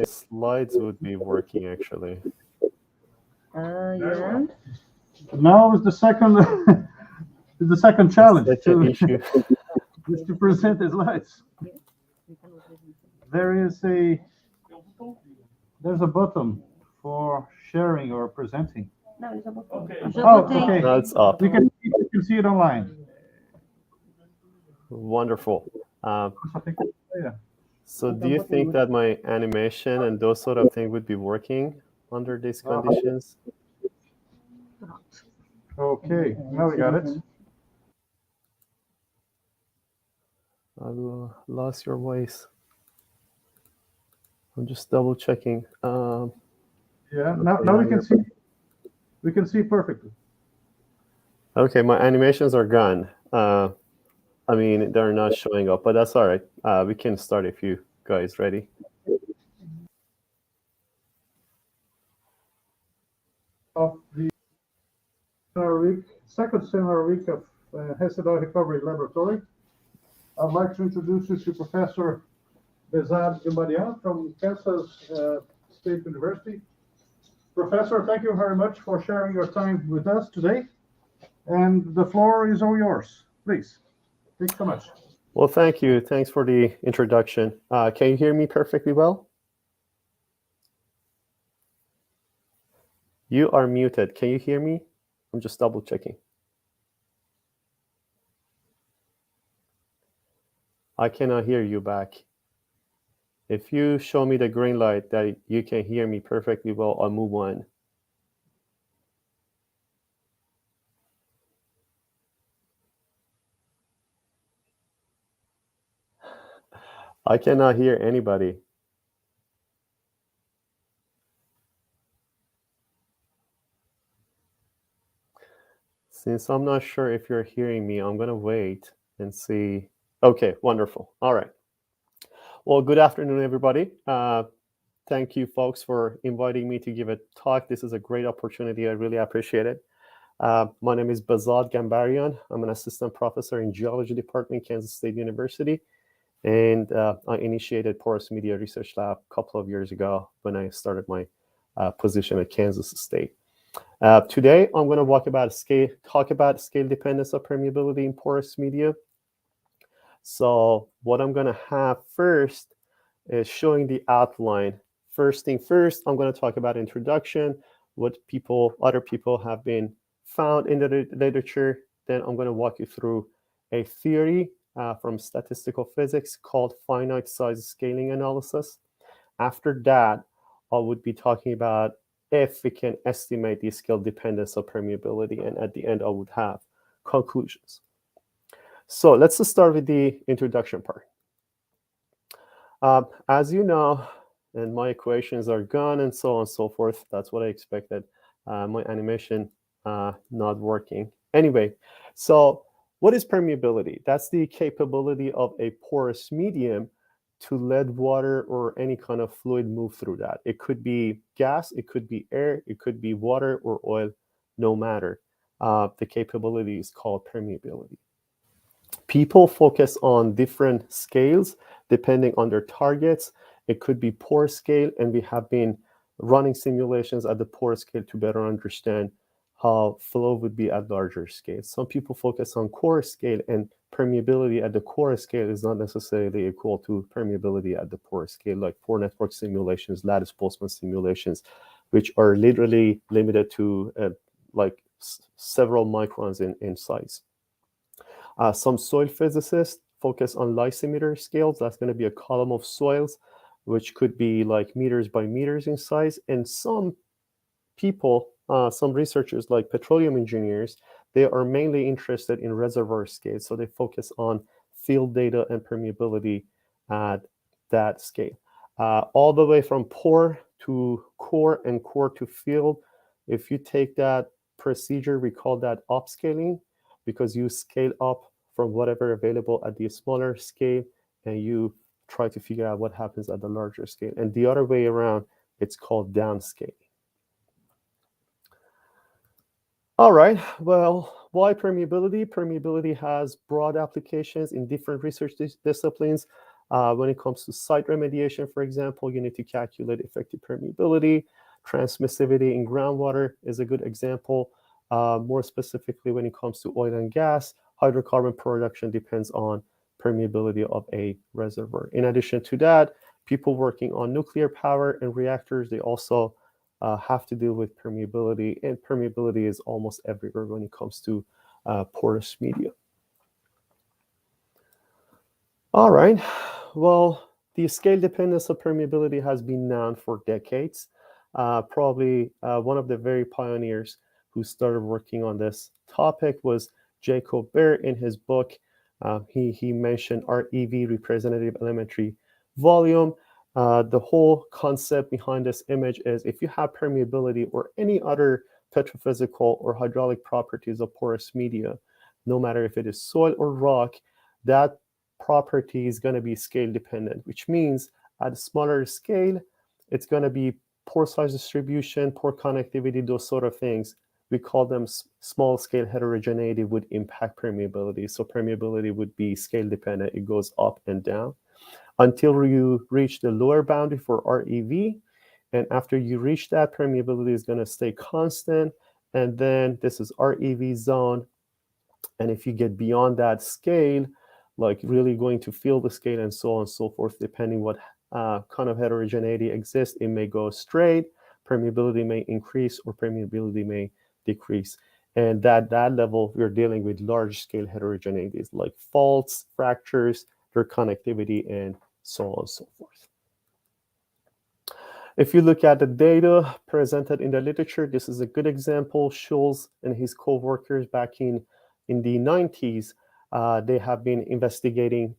slides would be working actually. Yeah. Now is the second is the second challenge Such an issue. is to present the slides. There's a button for sharing or presenting. Não, ele já botou. Ok. Eu já Oh, botei. okay. Now it's up. You can see it online. Wonderful. Yeah. So do you think that my animation and those sort of things would be working under these conditions? Okay, now we got it. I lost your voice. I'm just double checking. Yeah, now we can see perfectly. Okay, my animations are gone. I mean, they're not showing up, but that's all right. We can start if you guys ready. Of the second seminar week of Behzad Recovery Laboratory, I'd like to introduce you to Professor Behzad Ghanbarian from Kansas State University. Professor, thank you very much for sharing your time with us today. And the floor is all yours. Please. Thanks so much. Well, thank you. Thanks for the introduction. Can you hear me perfectly well? You are muted. Can you hear me? I'm just double checking. I cannot hear you back. If you show me the green light that you can hear me perfectly well, I'll move on. I cannot hear anybody. Since I'm not sure if you're hearing me, I'm going to wait and see. Okay, wonderful. All right. Well, good afternoon, everybody. Thank you, folks, for inviting me to give a talk. This is a great opportunity. I really appreciate it. My name is Behzad Ghanbarian. I'm an assistant professor in geology department, Kansas State University. And I initiated Porous Media Research Lab a couple of years ago when I started my position at Kansas State. Today, I'm going to talk about scale dependence of permeability in porous media. So what I'm going to have first is showing the outline. First thing first, I'm going to talk about introduction, what other people have been found in the literature. Then I'm going to walk you through a theory from statistical physics called finite size scaling analysis. After that, I would be talking about if we can estimate the scale dependence of permeability, and at the end, I would have conclusions. So let's just start with the introduction part. As you know, and my equations are gone and so on and so forth. That's what I expected. My animation not working. Anyway, so what is permeability? That's the capability of a porous medium to let water or any kind of fluid move through that. It could be gas, it could be air, it could be water or oil, no matter. The capability is called permeability. People focus on different scales depending on their targets. It could be pore scale, and we have been running simulations at the pore scale to better understand how flow would be at larger scales. Some people focus on core scale, and permeability at the core scale is not necessarily equal to permeability at the pore scale, like pore network simulations, lattice Boltzmann simulations, which are literally limited to like several microns in size. Some soil physicists focus on lysimeter scales. That's going to be a column of soils, which could be like meters by meters in size. And some people, some researchers like petroleum engineers, they are mainly interested in reservoir scales. So they focus on field data and permeability at that scale. All the way from pore to core and core to field, if you take that procedure, we call that upscaling, because you scale up from whatever available at the smaller scale, and you try to figure out what happens at the larger scale. And the other way around, it's called downscaling. All right, well, why permeability? Permeability has broad applications in different research disciplines. When it comes to site remediation, for example, you need to calculate effective permeability. Transmissivity in groundwater is a good example. More specifically, when it comes to oil and gas, hydrocarbon production depends on permeability of a reservoir. In addition to that, people working on nuclear power and reactors, they also have to deal with permeability, and permeability is almost everywhere when it comes to porous media. All right, well, the scale dependence of permeability has been known for decades. Probably one of the very pioneers who started working on this topic was Jacob Behr in his book. He mentioned REV, representative elementary volume. The whole concept behind this image is if you have permeability or any other petrophysical or hydraulic properties of porous media, no matter if it is soil or rock, that property is going to be scale dependent, which means at a smaller scale, it's going to be pore size distribution, pore connectivity, those sort of things. We call them small scale heterogeneity would impact permeability. So permeability would be scale dependent. It goes up and down until you reach the lower boundary for REV. And after you reach that, permeability is going to stay constant. And then this is REV zone. And if you get beyond that scale, like really going to feel the scale and so on and so forth, depending what kind of heterogeneity exists, it may go straight, permeability may increase, or permeability may decrease. And at that level, we're dealing with large scale heterogeneities like faults, fractures, their connectivity, and so on and so forth. If you look at the data presented in the literature, this is a good example. Schulz and his co-workers back in the 90s, they have been investigating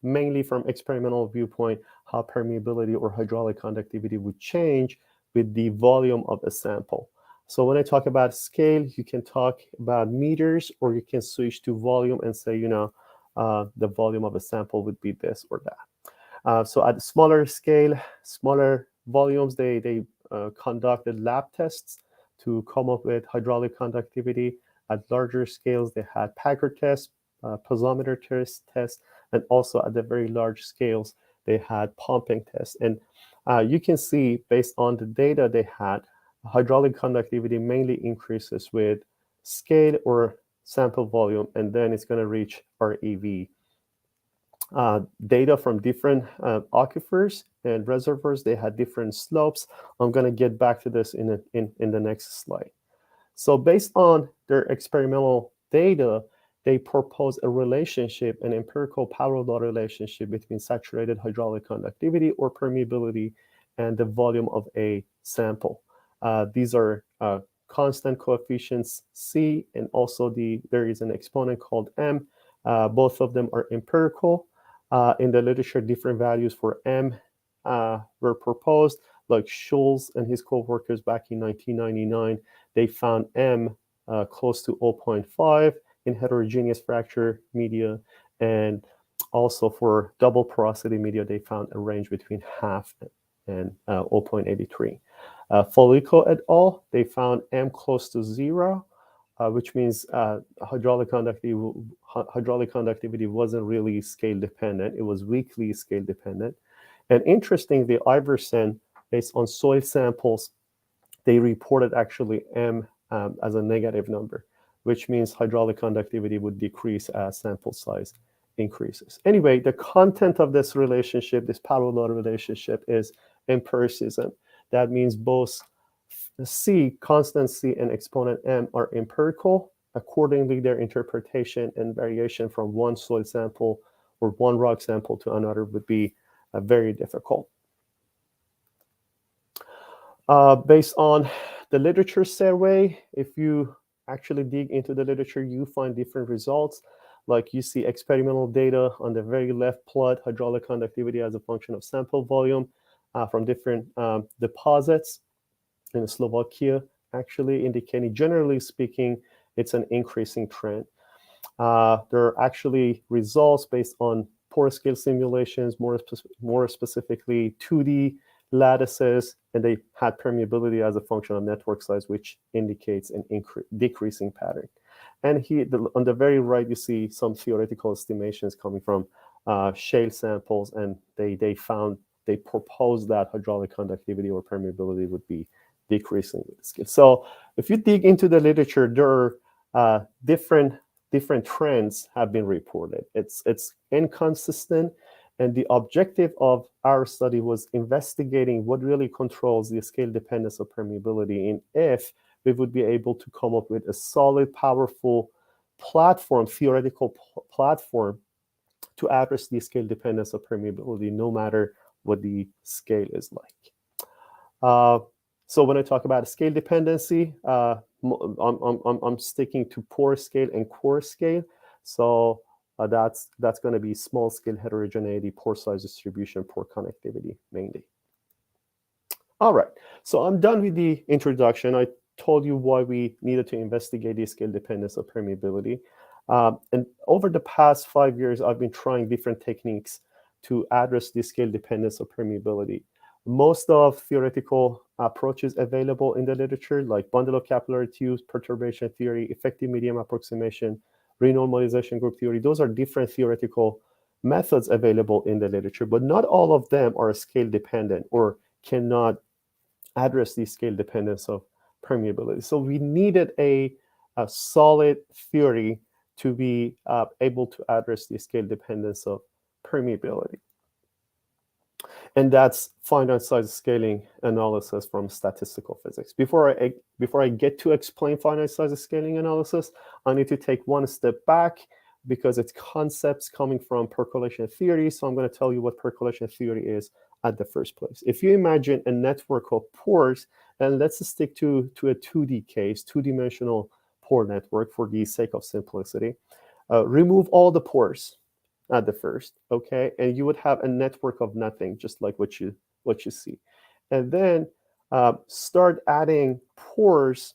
mainly from experimental viewpoint how permeability or hydraulic conductivity would change with the volume of a sample. So when I talk about scale, you can talk about meters, or you can switch to volume and say, the volume of a sample would be this or that. So at a smaller scale, smaller volumes, they conducted lab tests to come up with hydraulic conductivity. At larger scales, they had Packer tests, piezometer tests, and also at the very large scales, they had pumping tests. And you can see, based on the data they had, hydraulic conductivity mainly increases with scale or sample volume, and then it's going to reach REV. Data from different aquifers and reservoirs, they had different slopes. I'm going to get back to this in the next slide. So based on their experimental data, they propose a relationship, an empirical power law relationship between saturated hydraulic conductivity or permeability and the volume of a sample. These are constant coefficients C, and also there is an exponent called M. Both of them are empirical. In the literature, different values for M were proposed, like Schulz and his co-workers back in 1999. They found M close to 0.5 in heterogeneous fracture media, and also for double porosity media, they found a range between half and 0.83. Folico et al., they found M close to 0, which means hydraulic conductivity wasn't really scale dependent. It was weakly scale dependent. And interestingly, Iverson, based on soil samples, they reported actually M as a negative number, which means hydraulic conductivity would decrease as sample size increases. Anyway, the content of this relationship, this power law relationship, is empiricism. That means both C, constant C, and exponent M are empirical. Accordingly, their interpretation and variation from one soil sample or one rock sample to another would be very difficult. Based on the literature survey, if you actually dig into the literature, you find different results. Like you see experimental data on the very left plot, hydraulic conductivity as a function of sample volume from different deposits in Slovakia, actually indicating, generally speaking, it's an increasing trend. There are actually results based on pore scale simulations, more specifically 2D lattices, and they had permeability as a function of network size, which indicates an decreasing pattern. And on the very right, you see some theoretical estimations coming from shale samples, and they proposed that hydraulic conductivity or permeability would be decreasing with the scale. So if you dig into the literature, there are different trends have been reported. It's inconsistent, and the objective of our study was investigating what really controls the scale dependence of permeability, and if we would be able to come up with a solid, powerful platform, theoretical platform, to address the scale dependence of permeability, no matter what the scale is like. So when I talk about scale dependency, I'm sticking to porous scale and core scale. So that's going to be small scale heterogeneity, pore size distribution, pore connectivity mainly. All right, so I'm done with the introduction. I told you why we needed to investigate the scale dependence of permeability. And over the past 5 years, I've been trying different techniques to address the scale dependence of permeability. Most of theoretical approaches available in the literature, like bundle of capillary tubes, perturbation theory, effective medium approximation, renormalization group theory, those are different theoretical methods available in the literature, but not all of them are scale dependent or cannot address the scale dependence of permeability. So we needed a solid theory to be able to address the scale dependence of permeability. And that's finite size scaling analysis from statistical physics. Before I get to explain finite size scaling analysis, I need to take one step back because it's concepts coming from percolation theory. So I'm going to tell you what percolation theory is at the first place. If you imagine a network of pores, and let's stick to a 2D case, two-dimensional pore network for the sake of simplicity. Remove all the pores at the first, okay, and you would have a network of nothing, just like what you see, and then start adding pores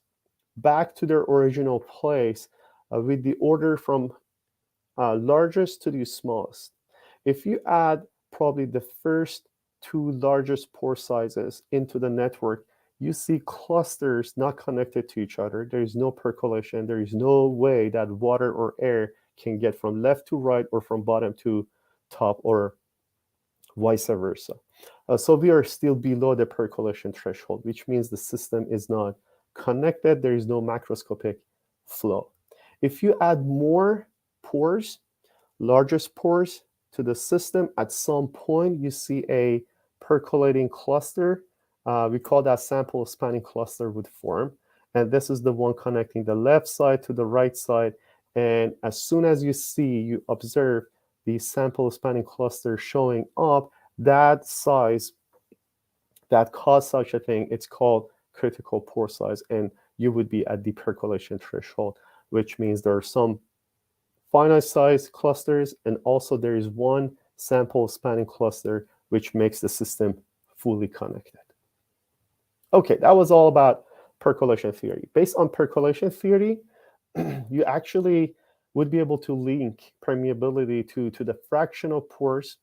back to their original place with the order from largest to the smallest. If you add probably the first two largest pore sizes into the network, you see clusters not connected to each other. There is no percolation. There is no way that water or air can get from left to right or from bottom to top or vice versa. So we are still below the percolation threshold, which means the system is not connected. There is no macroscopic flow. If you add more pores, largest pores to the system, at some point you see a percolating cluster. We call that sample spanning cluster would form. And this is the one connecting the left side to the right side. And as soon as you observe the sample spanning cluster showing up, that size, that caused such a thing, it's called critical pore size. And you would be at the percolation threshold, which means there are some finite size clusters, and also there is one sample spanning cluster, which makes the system fully connected. Okay, that was all about percolation theory. Based on percolation theory, you actually would be able to link permeability to the fraction of pores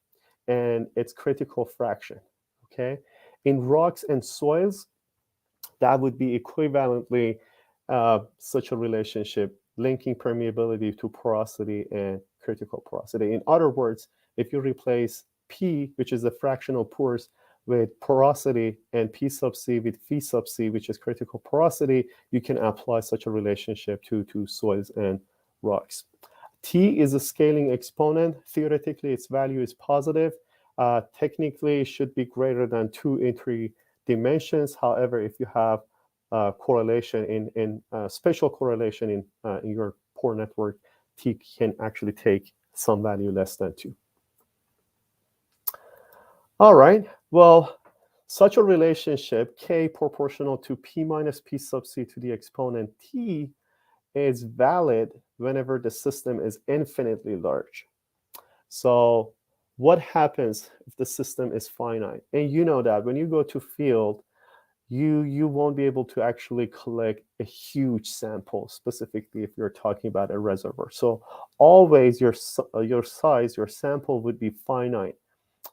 and its critical fraction, okay? In rocks and soils, that would be equivalently such a relationship, linking permeability to porosity and critical porosity. In other words, if you replace P, which is the fractional pores, with porosity, and P sub C with phi sub C, which is critical porosity, you can apply such a relationship to soils and rocks. T is a scaling exponent. Theoretically, its value is positive. Technically, it should be greater than 2 in 3 dimensions. However, if you have correlation in spatial correlation in your pore network, T can actually take some value less than 2. All right, well, such a relationship, K proportional to P minus P sub C to the exponent T, is valid whenever the system is infinitely large. So what happens if the system is finite? And you know that when you go to field, you won't be able to actually collect a huge sample, specifically if you're talking about a reservoir. So always your size, your sample would be finite.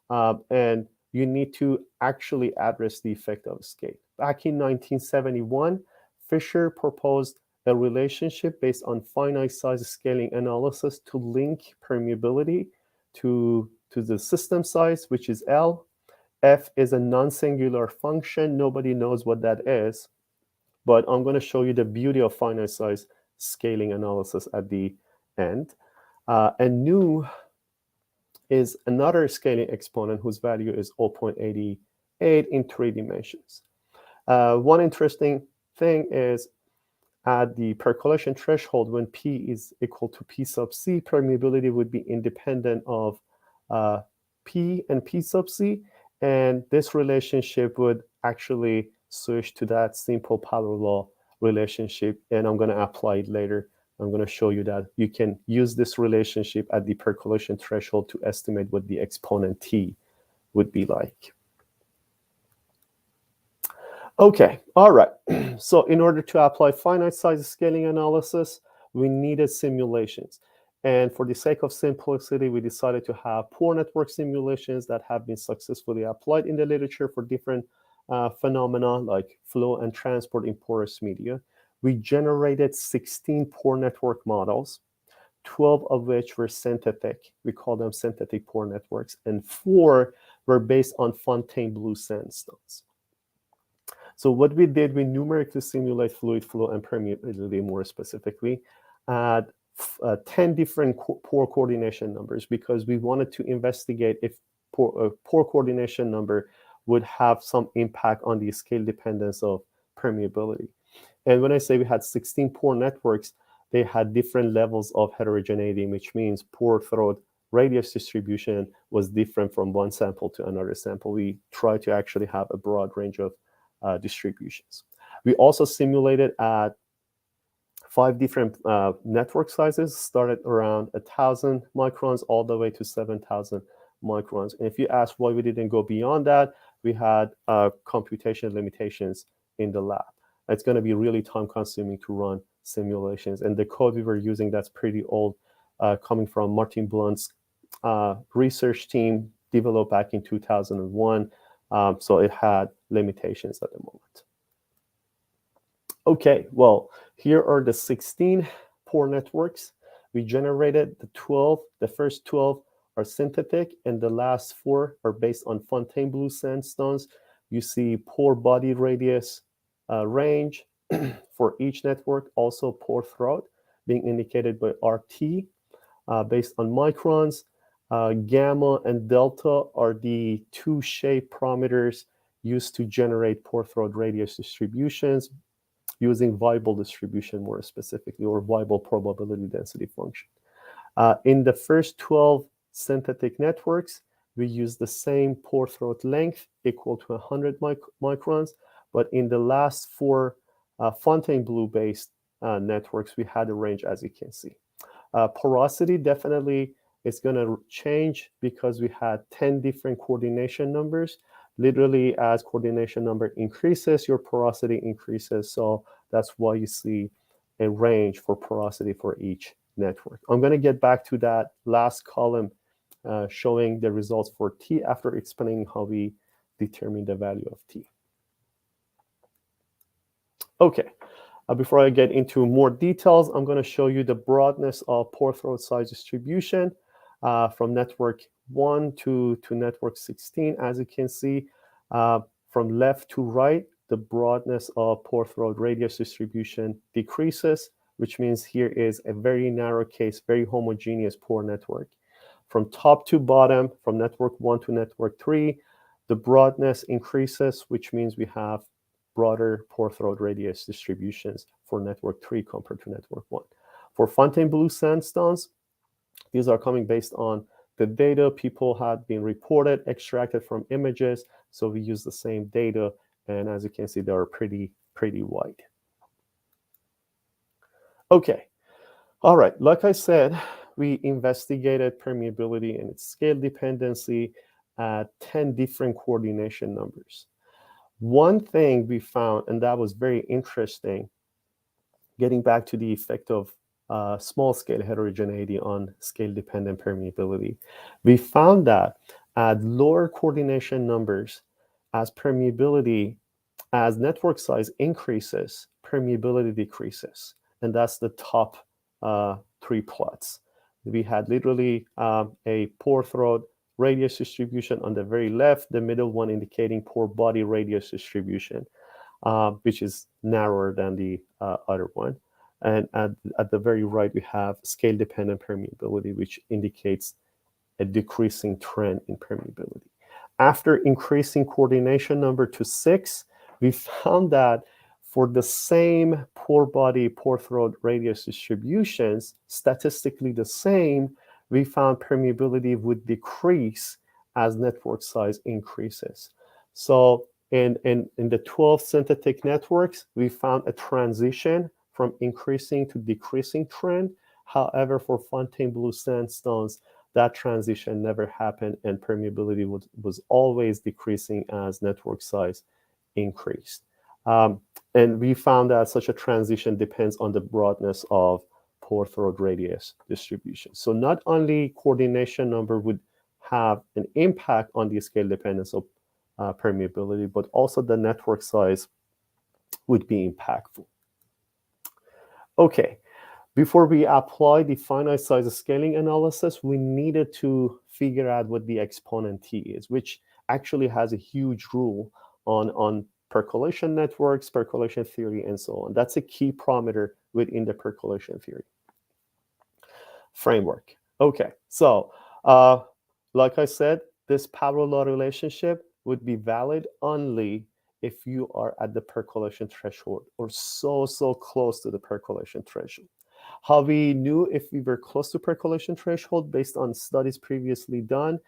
And you need to actually address the effect of scale. Back in 1971, Fisher proposed a relationship based on finite size scaling analysis to link permeability to the system size, which is L. F is a non-singular function. Nobody knows what that is, but I'm going to show you the beauty of finite size scaling analysis at the end. And nu is another scaling exponent whose value is 0.88 in 3 dimensions. One interesting thing is at the percolation threshold, when P is equal to P sub C, permeability would be independent of P and P sub C, and this relationship would actually switch to that simple power law relationship, and I'm going to apply it later. I'm going to show you that you can use this relationship at the percolation threshold to estimate what the exponent T would be like. Okay, all right. So in order to apply finite size scaling analysis, we needed simulations. And for the sake of simplicity, we decided to have pore network simulations that have been successfully applied in the literature for different phenomena like flow and transport in porous media. We generated 16 pore network models, 12 of which were synthetic. We call them synthetic pore networks, and 4 were based on Fontainebleau sandstones. So what we did, we numerically simulate fluid flow and permeability more specifically at 10 different pore coordination numbers, because we wanted to investigate if pore coordination number would have some impact on the scale dependence of permeability. And when I say we had 16 pore networks, they had different levels of heterogeneity, which means pore throat radius distribution was different from one sample to another sample. We tried to actually have a broad range of distributions. We also simulated at 5 different network sizes, started around 1,000 microns all the way to 7,000 microns. And if you ask why we didn't go beyond that, we had computation limitations in the lab. It's going to be really time consuming to run simulations. And the code we were using, that's pretty old, coming from Martin Blunt's research team, developed back in 2001. So it had limitations at the moment. Okay, well, here are the 16 pore networks. We generated the first 12 are synthetic, and the last 4 are based on Fontainebleau sandstones. You see pore body radius range for each network, also pore throat being indicated by RT based on microns. Gamma and delta are the 2 shape parameters used to generate pore throat radius distributions using Weibull distribution more specifically, or Weibull probability density function. In the first 12 synthetic networks, we use the same pore throat length equal to 100 microns, but in the last 4 Fontainebleau-based networks, we had a range, as you can see. Porosity definitely is going to change because we had 10 different coordination numbers. Literally, as coordination number increases, your porosity increases. So that's why you see a range for porosity for each network. I'm going to get back to that last column showing the results for T after explaining how we determine the value of T. Okay, before I get into more details, I'm going to show you the broadness of pore throat size distribution from network 1 to network 16. As you can see, from left to right, the broadness of pore throat radius distribution decreases, which means here is a very narrow case, very homogeneous pore network. From top to bottom, from network 1 to network 3, the broadness increases, which means we have broader pore throat radius distributions for network 3 compared to network 1. For Fontainebleau sandstones, these are coming based on the data people had been reported, extracted from images. So we use the same data, and as you can see, they are pretty wide. Okay, all right. Like I said, we investigated permeability and its scale dependency at 10 different coordination numbers. One thing we found, and that was very interesting, getting back to the effect of small scale heterogeneity on scale dependent permeability, we found that at lower coordination numbers, as network size increases, permeability decreases. And that's the top 3 plots. we had literally a pore throat radius distribution on the very left, the middle one indicating pore body radius distribution, which is narrower than the other one. And at the very right, we have scale-dependent permeability, which indicates a decreasing trend in permeability. After increasing coordination number to 6, we found that for the same pore body, pore throat radius distributions, statistically the same, we found permeability would decrease as network size increases. So in the 12 synthetic networks, we found a transition from increasing to decreasing trend. However, for Fontainebleau sandstones, that transition never happened, and permeability was always decreasing as network size increased. And we found that such a transition depends on the broadness of pore throat radius distribution. So not only coordination number would have an impact on the scale dependence of permeability, but also the network size would be impactful. Okay, before we apply the finite size scaling analysis, we needed to figure out what the exponent T is, which actually has a huge role on percolation networks, percolation theory, and so on. That's a key parameter within the percolation theory framework. Okay, so like I said, this parallel law relationship would be valid only if you are at the percolation threshold or so close to the percolation threshold. How we knew if we were close to percolation threshold based on studies previously done,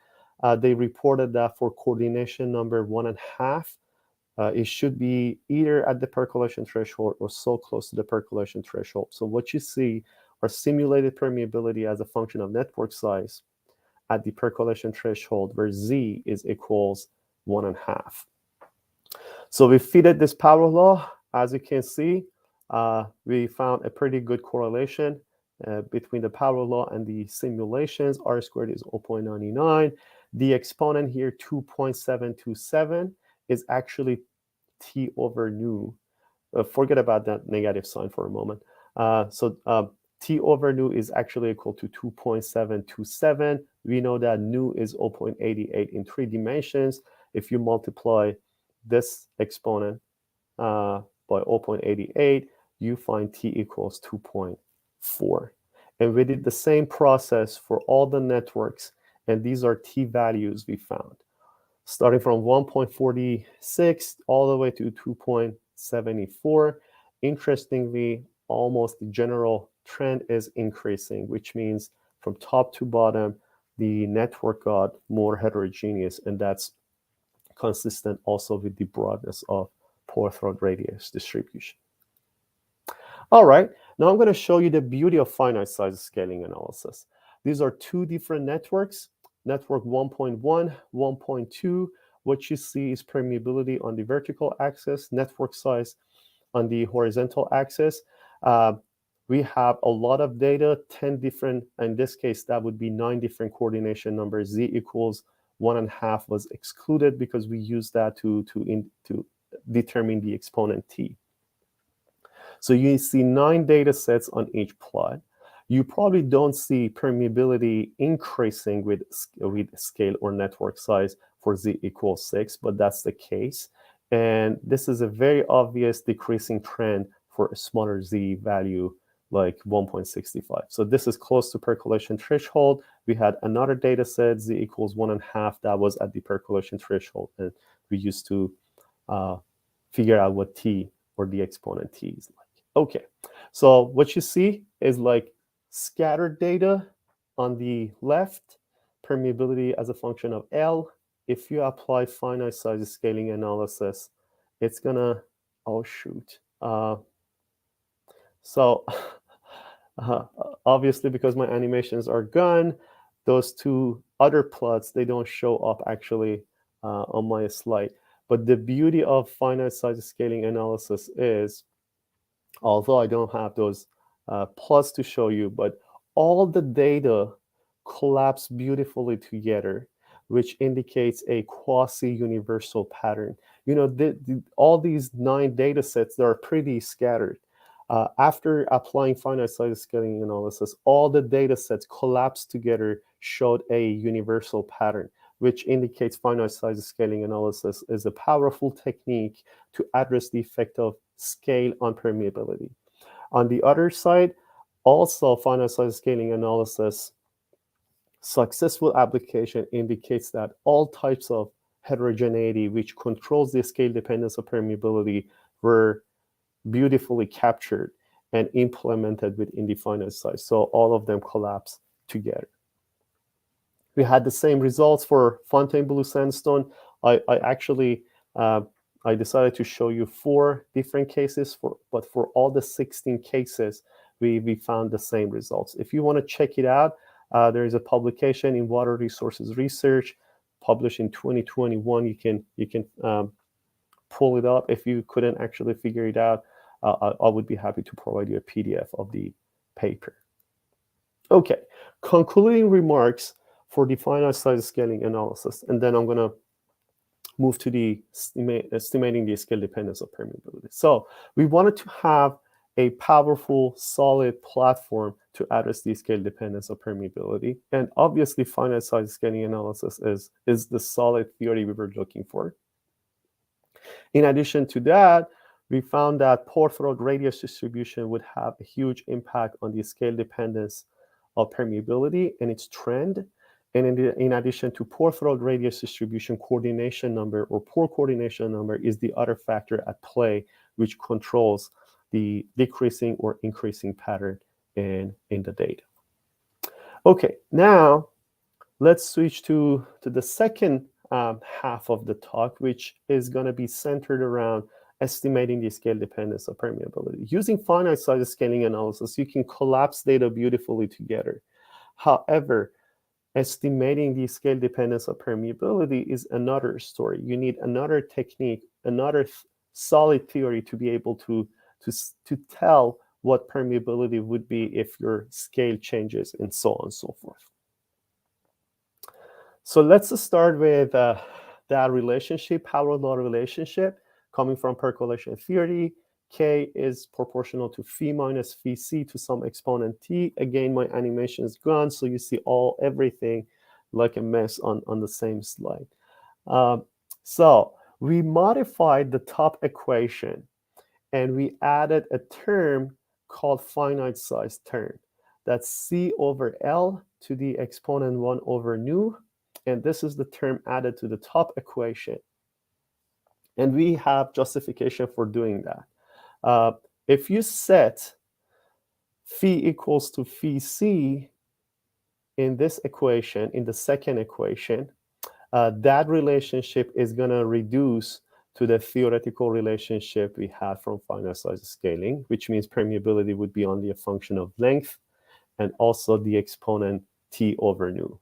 they reported that for coordination number 1.5, it should be either at the percolation threshold or so close to the percolation threshold. So what you see are simulated permeability as a function of network size at the percolation threshold, where Z is equals 1.5. So we fitted this power law. As you can see, we found a pretty good correlation between the power law and the simulations. R squared is 0.99. The exponent here, 2.727, is actually T over nu. Forget about that negative sign for a moment. T over nu is actually equal to 2.727. We know that nu is 0.88 in 3 dimensions. If you multiply this exponent by 0.88, you find T equals 2.4. And we did the same process for all the networks, and these are T values we found, starting from 1.46 all the way to 2.74. Interestingly, almost the general trend is increasing, which means from top to bottom, the network got more heterogeneous, and that's consistent also with the broadness of pore throat radius distribution. All right, now I'm going to show you the beauty of finite size scaling analysis. These are 2 different networks, network 1.1, 1.2. What you see is permeability on the vertical axis, network size on the horizontal axis. We have a lot of data, 10 different, in this case, that would be 9 different coordination numbers. Z equals 1.5 was excluded because we used that to determine the exponent T. So you see 9 data sets on each plot. You probably don't see permeability increasing with scale or network size for Z equals 6, but that's the case. And this is a very obvious decreasing trend for a smaller Z value like 1.65. So this is close to percolation threshold. We had another data set, Z equals 1.5, that was at the percolation threshold. And we used to figure out what T or the exponent T is like. Okay, so what you see is like scattered data on the left, permeability as a function of L. If you apply finite size scaling analysis, it's gonna, oh shoot. Obviously, because my animations are gone, those 2 other plots, they don't show up actually on my slide. But the beauty of finite size scaling analysis is, although I don't have those plots to show you, but all the data collapse beautifully together, which indicates a quasi-universal pattern. You know, all these 9 data sets, they are pretty scattered. After applying finite size scaling analysis, all the data sets collapsed together, showed a universal pattern, which indicates finite size scaling analysis is a powerful technique to address the effect of scale on permeability. On the other side, also finite size scaling analysis successful application indicates that all types of heterogeneity which controls the scale dependence of permeability were beautifully captured and implemented within the finite size. So all of them collapse together. We had the same results for Fontainebleau sandstone. I actually I decided to show you 4 different cases, but for all the 16 cases, we found the same results. If you want to check it out, there is a publication in Water Resources Research published in 2021. You can pull it up. If you couldn't actually figure it out, I would be happy to provide you a PDF of the paper. Okay, concluding remarks for the finite size scaling analysis, and then I'm going to move to the estimating the scale dependence of permeability. So we wanted to have a powerful, solid platform to address the scale dependence of permeability. And obviously, finite size scaling analysis is the solid theory we were looking for. In addition to that, we found that pore throat radius distribution would have a huge impact on the scale dependence of permeability and its trend. And in addition to pore throat radius distribution, coordination number or pore coordination number is the other factor at play, which controls the decreasing or increasing pattern in the data. Okay, now let's switch to the second half of the talk, which is going to be centered around estimating the scale dependence of permeability. Using finite size scaling analysis, you can collapse data beautifully together. However, estimating the scale dependence of permeability is another story. You need another technique, another solid theory to be able to tell what permeability would be if your scale changes and so on and so forth. So let's start with that relationship, Power law relationship, coming from percolation theory. K is proportional to phi minus phi c to some exponent t. Again, my animation is gone, so you see everything like a mess on the same slide. So we modified the top equation, and we added a term called finite size term. That's c over L to the exponent 1 over nu, and this is the term added to the top equation. And we have justification for doing that. If you set phi equals to phi c in this equation, in the second equation, that relationship is going to reduce to the theoretical relationship we had from finite size scaling, which means permeability would be only a function of length and also the exponent t over nu.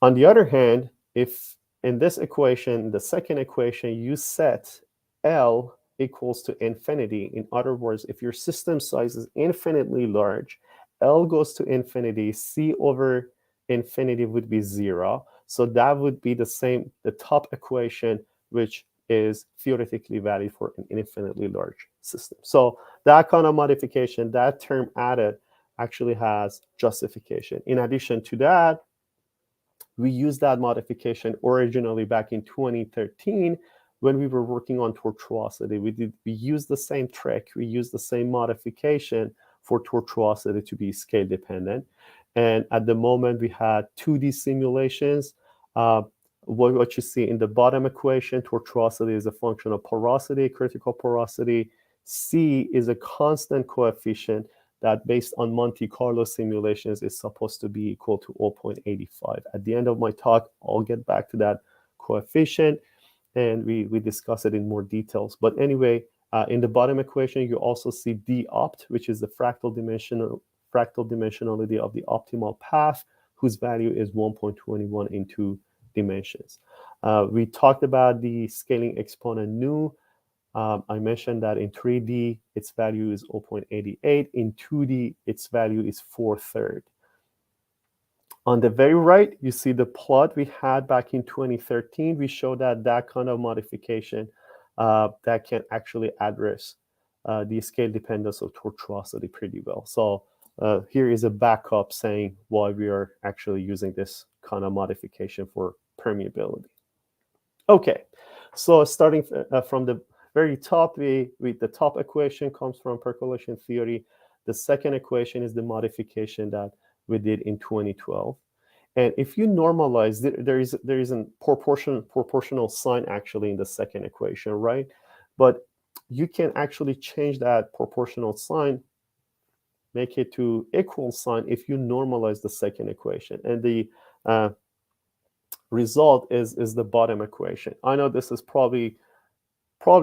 On the other hand, if in this equation, the second equation, you set L equals to infinity. In other words, if your system size is infinitely large, L goes to infinity, C over infinity would be 0. So that would be the same, the top equation, which is theoretically valid for an infinitely large system. So that kind of modification, that term added, actually has justification. In addition to that, we used that modification originally back in 2013 when we were working on tortuosity. We used the same trick. We used the same modification for tortuosity to be scale dependent. And at the moment, we had 2D simulations. What you see in the bottom equation, tortuosity is a function of porosity, critical porosity. C is a constant coefficient that based on Monte Carlo simulations is supposed to be equal to 0.85. At the end of my talk, I'll get back to that coefficient and we discuss it in more details. But anyway, in the bottom equation, you also see d opt, which is the fractal dimensionality of the optimal path, whose value is 1.21 in 2 dimensions. We talked about the scaling exponent nu. I mentioned that in 3D, its value is 0.88. In 2D, its value is 4/3. On the very right, you see the plot we had back in 2013. We showed that kind of modification that can actually address the scale dependence of tortuosity pretty well. So here is a backup saying why we are actually using this kind of modification for permeability. Okay, so starting from the very top, the top equation comes from percolation theory. The second equation is the modification that we did in 2012. And if you normalize, there is a proportional sign actually in the second equation, right? But you can actually change that proportional sign, make it to equal sign if you normalize the second equation. And the result is the bottom equation. I know this is probably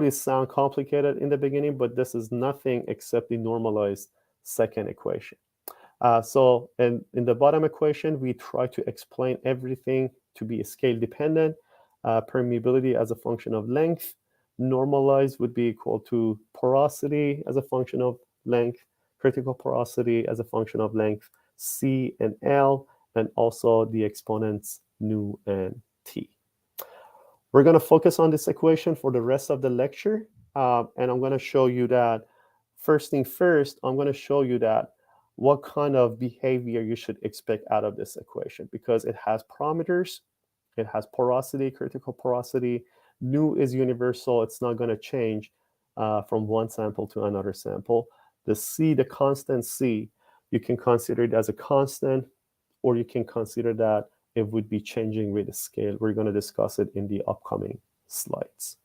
sound complicated in the beginning, but this is nothing except the normalized second equation. So in the bottom equation, we try to explain everything to be scale dependent. Permeability as a function of length. Normalized would be equal to porosity as a function of length. Critical porosity as a function of length. C and L, and also the exponents nu and T. We're going to focus on this equation for the rest of the lecture. And I'm going to show you that, first thing first, I'm going to show you that what kind of behavior you should expect out of this equation, because it has parameters, it has porosity, critical porosity. Nu is universal, it's not going to change from one sample to another sample. The C, the constant C, you can consider it as a constant, or you can consider that it would be changing with the scale. We're going to discuss it in the upcoming slides.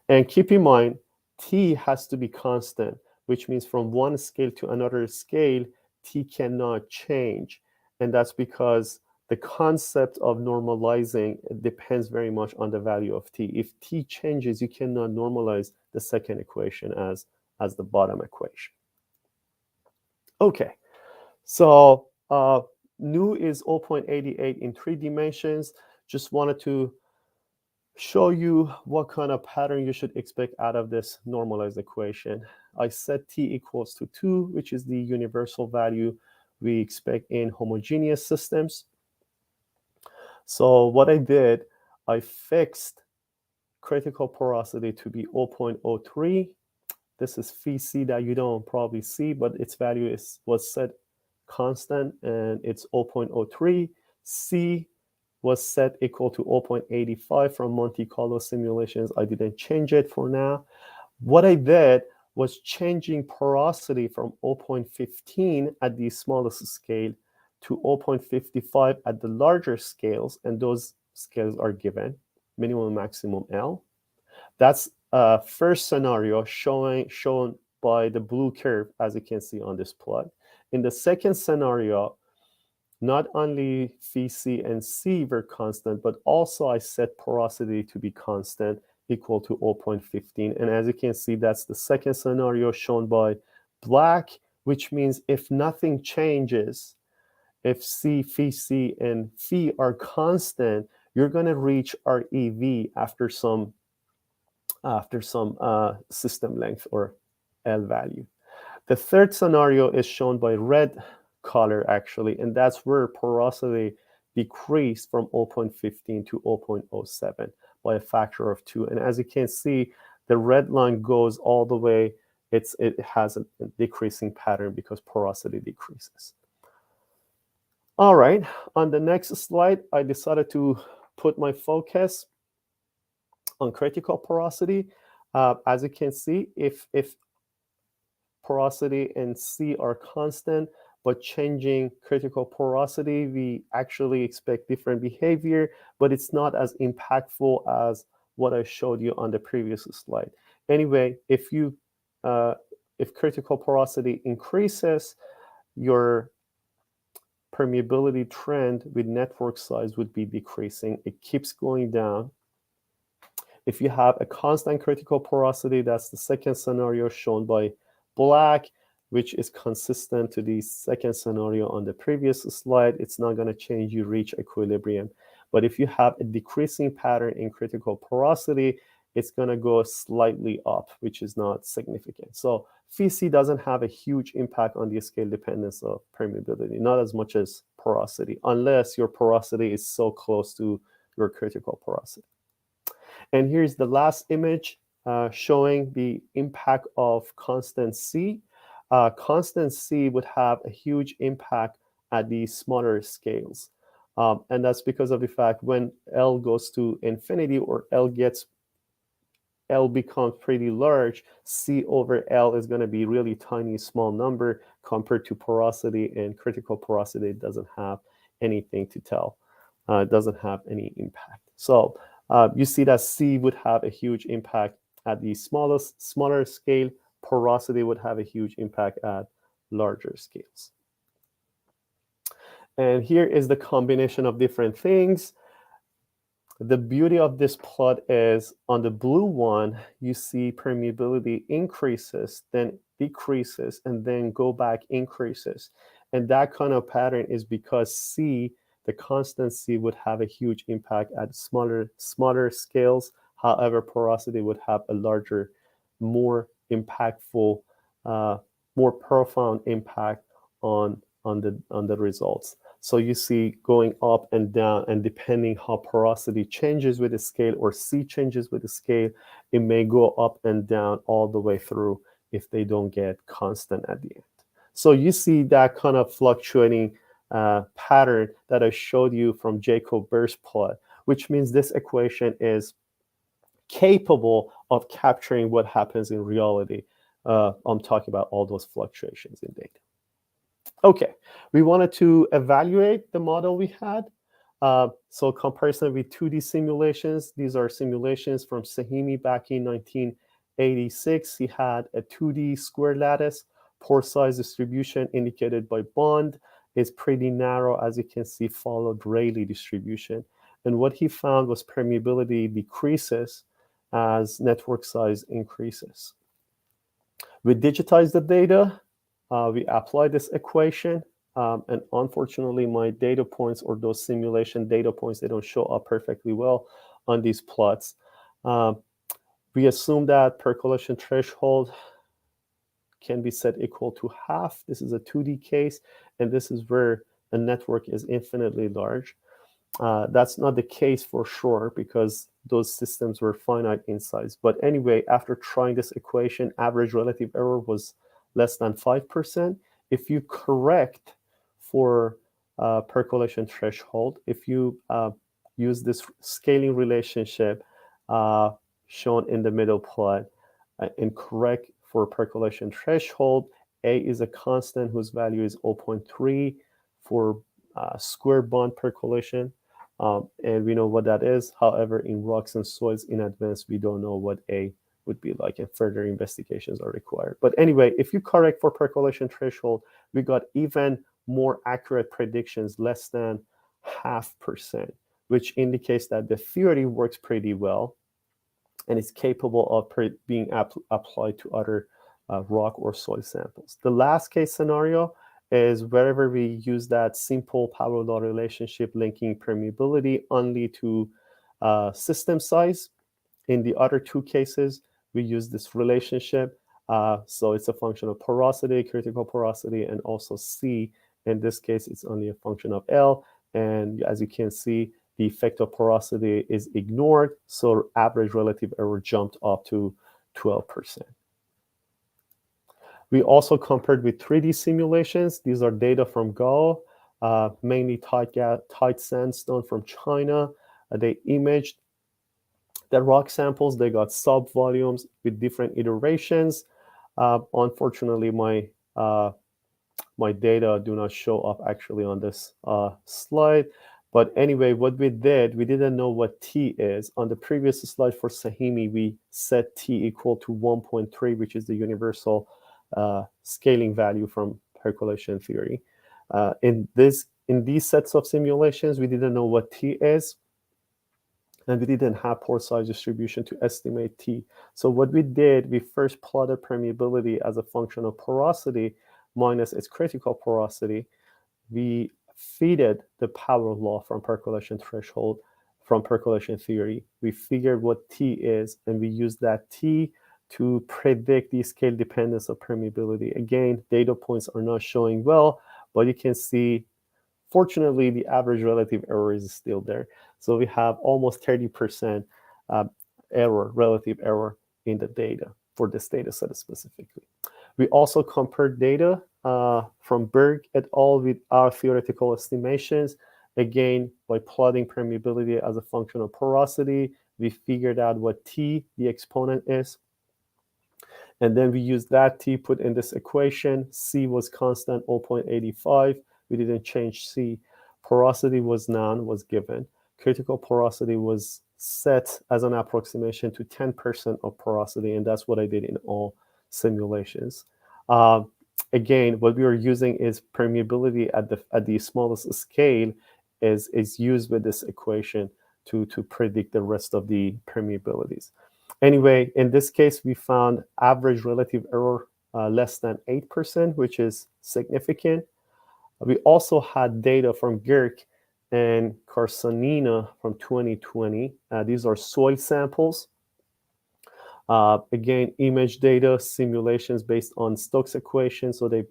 And keep in mind, T has to be constant, which means from one scale to another scale, T cannot change. And that's because the concept of normalizing depends very much on the value of T. If T changes, you cannot normalize the second equation as the bottom equation. Okay, so nu is 0.88 in 3 dimensions. Just wanted to show you what kind of pattern you should expect out of this normalized equation. I set T equals to 2, which is the universal value we expect in homogeneous systems. So what I did, I fixed critical porosity to be 0.03. This is phi C that you don't probably see, but its value was set constant, and it's 0.03. C was set equal to 0.85 from Monte Carlo simulations. I didn't change it for now. What I did was changing porosity from 0.15 at the smallest scale to 0.55 at the larger scales, and those scales are given, minimum and maximum L. That's first scenario shown by the blue curve, as you can see on this plot. In the second scenario, not only phi C and C were constant, but also I set porosity to be constant, equal to 0.15. And as you can see, that's the second scenario shown by black, which means if nothing changes, if C, phi C, and phi are constant, you're going to reach REV after some system length or L value. The third scenario is shown by red color actually, and that's where porosity decreased from 0.15 to 0.07 by a factor of 2. And as you can see, the red line goes all the way. It has a decreasing pattern because porosity decreases. All right, on the next slide, I decided to put my focus on critical porosity. As you can see, if porosity and C are constant, but changing critical porosity, we actually expect different behavior, but it's not as impactful as what I showed you on the previous slide. Anyway, if critical porosity increases, your permeability trend with network size would be decreasing. It keeps going down. If you have a constant critical porosity, that's the second scenario shown by black, which is consistent to the second scenario on the previous slide. It's not going to change, you reach equilibrium. But if you have a decreasing pattern in critical porosity, it's going to go slightly up, which is not significant. So phi C doesn't have a huge impact on the scale dependence of permeability, not as much as porosity, unless your porosity is so close to your critical porosity. And here's the last image. showing the impact of constant C. Constant C would have a huge impact at the smaller scales. And that's because of the fact when L goes to infinity, or L becomes pretty large, C over L is going to be really tiny, small number compared to porosity, and critical porosity doesn't have anything to tell. It doesn't have any impact. So you see that C would have a huge impact at the smaller scale. Porosity would have a huge impact at larger scales. And here is the combination of different things. The beauty of this plot is on the blue one, you see permeability increases, then decreases, and then go back increases. And that kind of pattern is because C, the constant C, would have a huge impact at smaller scales. However, porosity would have a larger, more impactful, more profound impact on the results. So you see going up and down, and depending how porosity changes with the scale, or C changes with the scale, it may go up and down all the way through if they don't get constant at the end. So you see that kind of fluctuating pattern that I showed you from Jacob-Burst plot, which means this equation is capable of capturing what happens in reality. I'm talking about all those fluctuations in data. Okay, we wanted to evaluate the model we had. So comparison with 2D simulations. These are simulations from Sahimi back in 1986. He had a 2D square lattice. Pore size distribution indicated by bond is pretty narrow, as you can see, followed Rayleigh distribution. And what he found was permeability decreases as network size increases. We digitized the data. We apply this equation, and unfortunately, my data points, or those simulation data points, they don't show up perfectly well on these plots. We assume that percolation threshold can be set equal to half. This is a 2D case, and this is where a network is infinitely large. That's not the case for sure, because those systems were finite in size. But anyway, after trying this equation, average relative error was less than 5%. If you correct for percolation threshold, if you use this scaling relationship shown in the middle plot, and correct for percolation threshold, A is a constant whose value is 0.3 for square bond percolation. And we know what that is. However, in rocks and soils in advance, we don't know what A would be like, and further investigations are required. But anyway, if you correct for percolation threshold, we got even more accurate predictions, less than 0.5%, which indicates that the theory works pretty well and is capable of being applied to other rock or soil samples. The last case scenario is wherever we use that simple power law relationship linking permeability only to system size. In the other two cases, we use this relationship. So it's a function of porosity, critical porosity, and also C. In this case, it's only a function of L. And as you can see, the effect of porosity is ignored. So average relative error jumped up to 12%. We also compared with 3D simulations. These are data from Gao, mainly tight sandstone from China. They imaged the rock samples. They got sub-volumes with different iterations. Unfortunately, my data do not show up actually on this slide. But anyway, what we did, we didn't know what T is. On the previous slide for Sahimi, we set T equal to 1.3, which is the universal scaling value from percolation theory. In these sets of simulations, we didn't know what T is, and we didn't have pore size distribution to estimate T. So what we did, we first plotted permeability as a function of porosity minus its critical porosity. We feeded the power law from percolation threshold from percolation theory. We figured what T is, and we used that T to predict the scale dependence of permeability. Again, data points are not showing well, but you can see, fortunately, the average relative error is still there. So we have almost 30% error, relative error in the data for this data set specifically. We also compared data from Berg et al. With our theoretical estimations. Again, by plotting permeability as a function of porosity, we figured out what T, the exponent, is. And then we used that T put in this equation. C was constant, 0.85. We didn't change C. Porosity was none, was given. Critical porosity was set as an approximation to 10% of porosity, and that's what I did in all simulations. Again, what we are using is permeability at the smallest scale is used with this equation to predict the rest of the permeabilities. Anyway, in this case, we found average relative error less than 8%, which is significant. We also had data from Girk and Carsonina from 2020. These are soil samples. Again, image data simulations based on Stokes equation, so they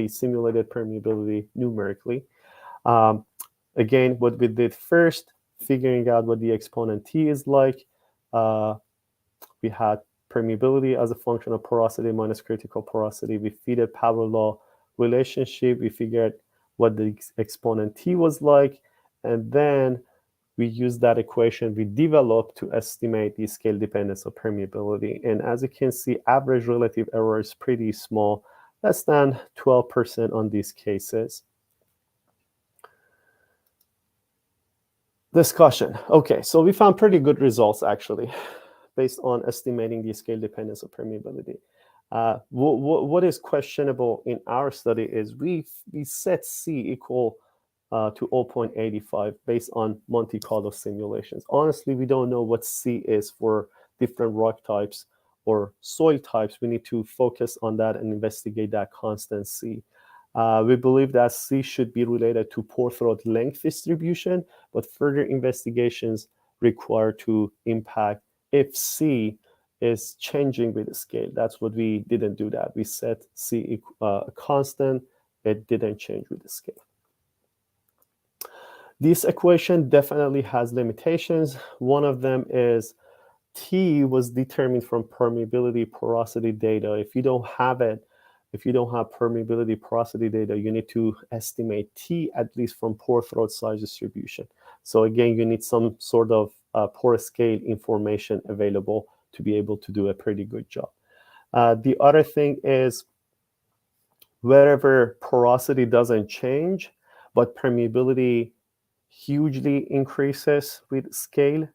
simulated permeability numerically. Again, what we did first, figuring out what the exponent T is like. We had permeability as a function of porosity minus critical porosity. We feed a power law relationship. We figured what the exponent T was like, and then we used that equation we developed to estimate the scale dependence of permeability. And as you can see, average relative error is pretty small, less than 12% on these cases. Discussion. Okay, so we found pretty good results actually, based on estimating the scale dependence of permeability. What is questionable in our study is we set C equal to 0.85 based on Monte Carlo simulations. Honestly, we don't know what C is for different rock types or soil types. We need to focus on that and investigate that constant C. We believe that C should be related to pore throat length distribution, but further investigations require to impact if C is changing with the scale. That's what we didn't do that. We set C constant. It didn't change with the scale. This equation definitely has limitations. One of them is T was determined from permeability porosity data. If you don't have it, if you don't have permeability porosity data, you need to estimate T at least from pore throat size distribution. So again, you need some sort of pore scale information available to be able to do a pretty good job. The other thing is wherever porosity doesn't change, but permeability hugely increases with scale,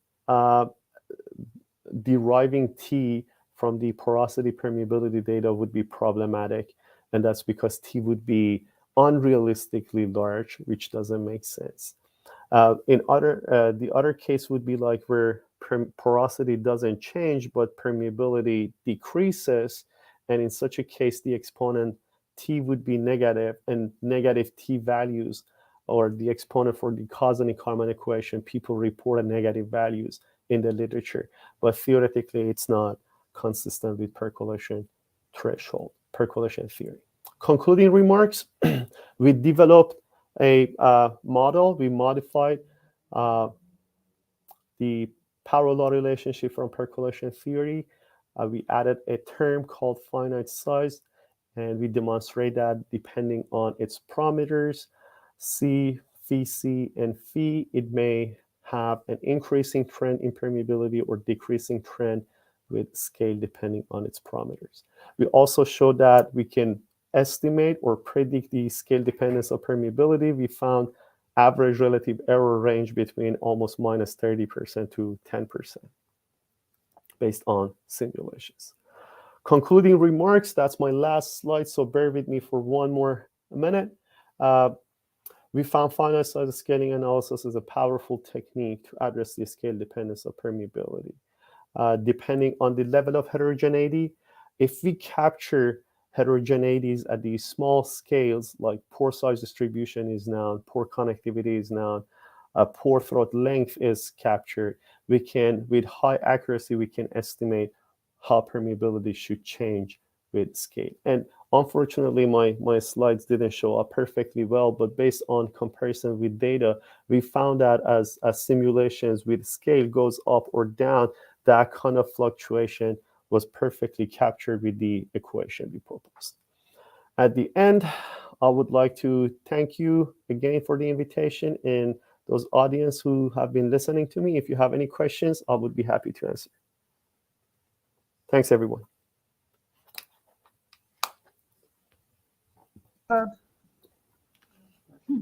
deriving T from the porosity permeability data would be problematic. And that's because T would be unrealistically large, which doesn't make sense. The other case would be like where porosity doesn't change, but permeability decreases. And in such a case, the exponent T would be negative, and negative T values, or the exponent for the Kozeny-Kármán equation, people reported negative values in the literature. But theoretically, it's not consistent with percolation threshold, percolation theory. Concluding remarks, we developed a model. We modified the power law relationship from percolation theory. We added a term called finite size, and we demonstrate that depending on its parameters, C, phi C, and phi, it may have an increasing trend in permeability or decreasing trend with scale depending on its parameters. We also showed that we can estimate or predict the scale dependence of permeability. We found average relative error range between almost minus 30% to 10% based on simulations. Concluding remarks, that's my last slide, so bear with me for one more minute. We found finite size scaling analysis is a powerful technique to address the scale dependence of permeability. Depending on the level of heterogeneity, if we capture heterogeneities at these small scales, like pore size distribution is known, pore connectivity is known, pore throat length is captured, we can, with high accuracy, we can estimate how permeability should change with scale. And unfortunately, my slides didn't show up perfectly well, but based on comparison with data, we found that as simulations with scale goes up or down, that kind of fluctuation was perfectly captured with the equation we proposed. At the end, I would like to thank you again for the invitation, and those audience who have been listening to me. If you have any questions, I would be happy to answer. Thanks, everyone.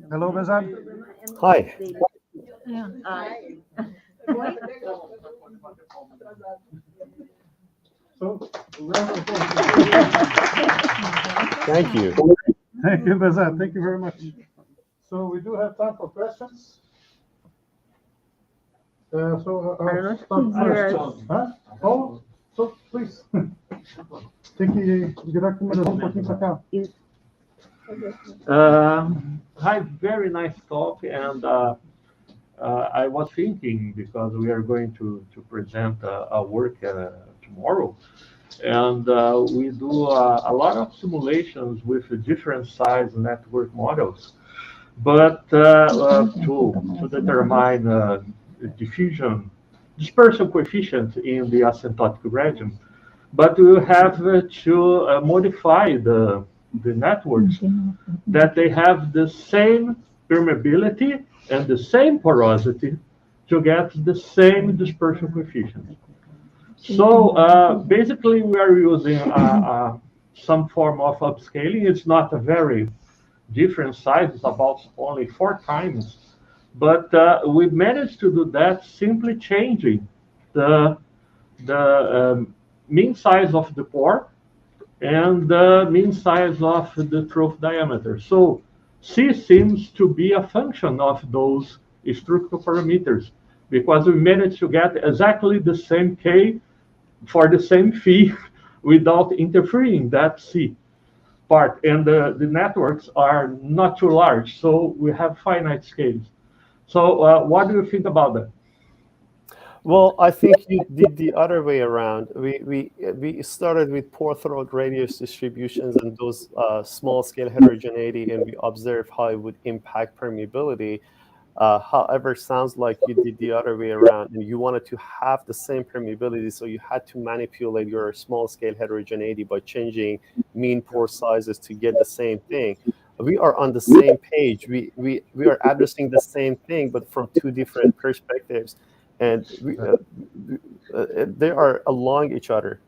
Hello, Behzad. Hi. So, Thank you. thank you, Behzad. Thank you very much. So we do have time for questions. I'll start first. Oh, so please. Tem que virar a câmera um pouquinho para cá. Hi, very nice talk, and I was thinking, because we are going to present our work tomorrow, and we do a lot of simulations with different size network models, but to determine dispersion coefficient in the asymptotic region, but we have to modify the networks that they have the same permeability and the same porosity to get the same dispersion coefficient. So basically, we are using some form of upscaling. It's not a very different size. It's about only 4 times. But we managed to do that simply changing the mean size of the pore and the mean size of the trough diameter. So C seems to be a function of those structural parameters, because we managed to get exactly the same K for the same phi without interfering that C part. And the networks are not too large, so we have finite scales. So what do you think about that? Well, I think you did the other way around. We started with pore throat radius distributions and those small scale heterogeneity, and we observed how it would impact permeability. However, sounds like you did the other way around, and you wanted to have the same permeability, so you had to manipulate your small scale heterogeneity by changing mean pore sizes to get the same thing. We are on the same page. We are addressing the same thing, but from 2 different perspectives. And they are along each other.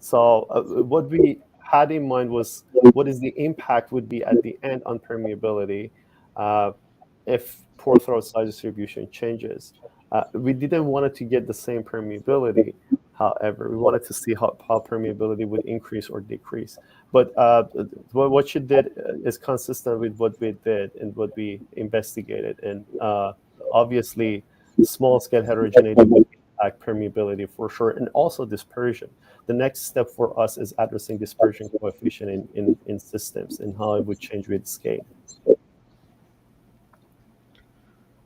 So what we had in mind was what is the impact would be at the end on permeability if pore throat size distribution changes. We didn't want it to get the same permeability. However, we wanted to see how permeability would increase or decrease. But what you did is consistent with what we did and what we investigated. And obviously, small scale heterogeneity would impact permeability for sure, and also dispersion. The next step for us is addressing dispersion coefficient in systems and how it would change with scale.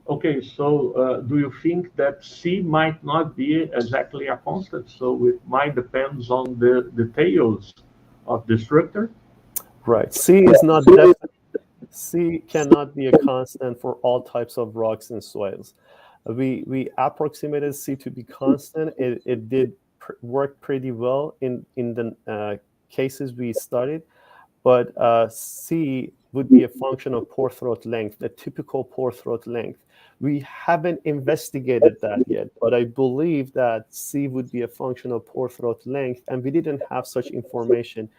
Okay, so do you think that C might not be exactly a constant? So it might depend on the details of the structure? Right. C is not definite. C cannot be a constant for all types of rocks and soils. We approximated C to be constant. It did work pretty well in the cases we studied, but C would be a function of pore throat length, the typical pore throat length. We haven't investigated that yet, but I believe that C would be a function of pore throat length, and we didn't have such information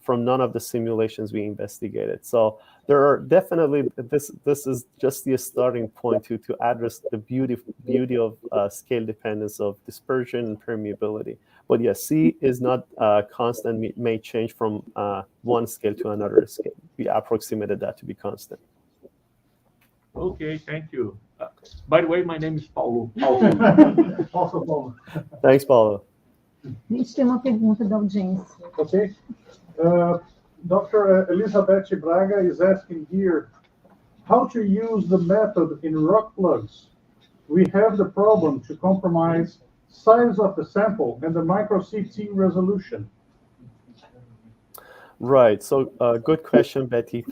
from none of the simulations we investigated. So there are definitely, this is just the starting point to address the beauty of scale dependence of dispersion and permeability. But yes, C is not constant. It may change from one scale to another scale. We approximated that to be constant. Okay, thank you. By the way, my name is Paulo. Also, Paulo. Thanks, Paulo. A gente tem uma pergunta da audiência. Okay. Dr. Elizabeth Braga is asking here how to use the method in rock plugs. We have the problem to compromise size of the sample and the micro CT resolution. Right. So good question, Betty.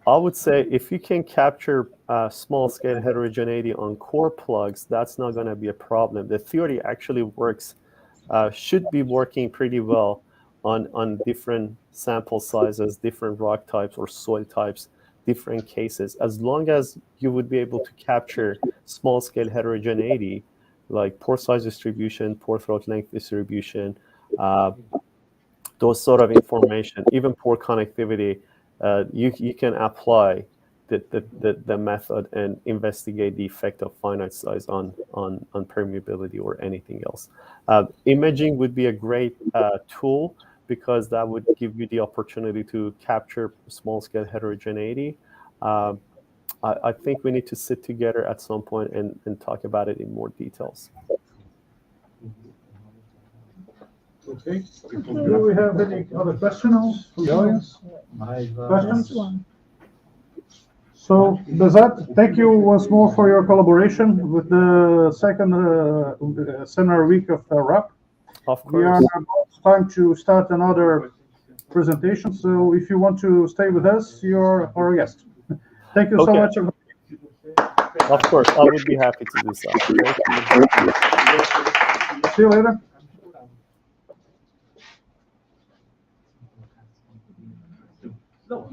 I would say if you can capture small-scale heterogeneity on core plugs, that's not going to be a problem. The theory actually works, should be working pretty well on different sample sizes, different rock types or soil types, different cases. As long as you would be able to capture small-scale heterogeneity, like pore size distribution, pore throat length distribution, those sort of information, even pore connectivity, you can apply the method and investigate the effect of finite size on permeability or anything else. Imaging would be a great tool because that would give you the opportunity to capture small-scale heterogeneity. I think we need to sit together at some point and talk about it in more details. Okay. Do we have any other questions from the audience? Questions? So, Behzad, thank you once more for your collaboration with the second seminar week of RAP. Of We are course. about time to start another presentation. So, if you want to stay with us, you're our guest. Thank you so Okay. much. Of course, I would be happy to do so. Thank you. See you later. Não,